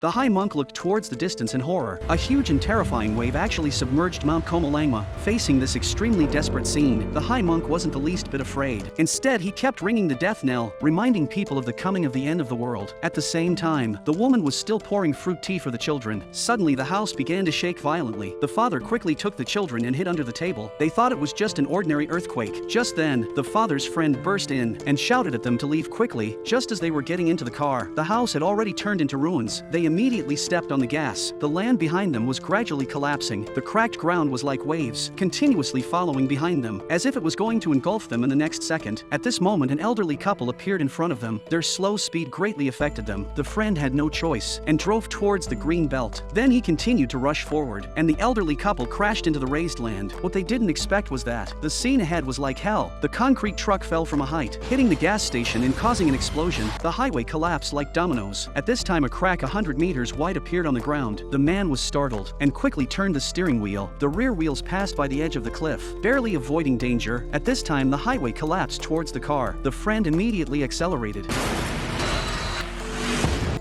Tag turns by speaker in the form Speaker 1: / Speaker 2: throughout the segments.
Speaker 1: The high monk looked towards the distance in horror. A huge and terrifying wave actually submerged Mount Komalangma. Facing this extremely desperate scene, the high monk wasn't the least bit afraid. Instead, he kept ringing the death knell, reminding people of the coming of the end of the world. At the same time, the woman was still pouring fruit tea for the children. Suddenly, the house began to shake violently. The father quickly took the children and hid under the table. They thought it was just an ordinary earthquake. Just then, the father's friend burst in and shouted at them to leave quickly. Just as they were getting into the car, the house had already turned into ruins. They immediately stepped on the gas. The land behind them was gradually collapsing. The cracked ground was like waves, continuously following behind them, as if it was going to engulf them in the next second. At this moment, an elderly couple appeared in front of them. Their slow speed greatly affected them. The friend had no choice and drove towards the green belt. Then he continued to rush forward, and the elderly couple crashed into the raised land. What they didn't expect was that the scene ahead was like hell. The concrete truck fell from a height, hitting the gas station and causing an explosion. The highway collapsed like dominoes. At this time, a crack 100 meters wide appeared on the ground. The man was startled and quickly turned the steering wheel. The rear wheels passed by the edge of the cliff, barely avoiding danger. At this time, the highway collapsed towards the car. The friend immediately accelerated.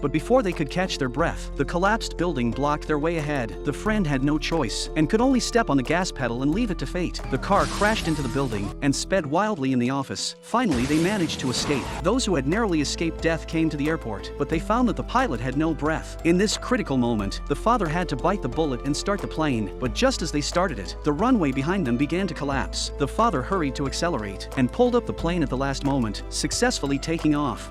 Speaker 1: But before they could catch their breath, the collapsed building blocked their way ahead. The friend had no choice and could only step on the gas pedal and leave it to fate. The car crashed into the building and sped wildly in the office. Finally, they managed to escape. Those who had narrowly escaped death came to the airport, but they found that the pilot had no breath. In this critical moment, the father had to bite the bullet and start the plane, but just as they started it, the runway behind them began to collapse. The father hurried to accelerate and pulled up the plane at the last moment, successfully taking off.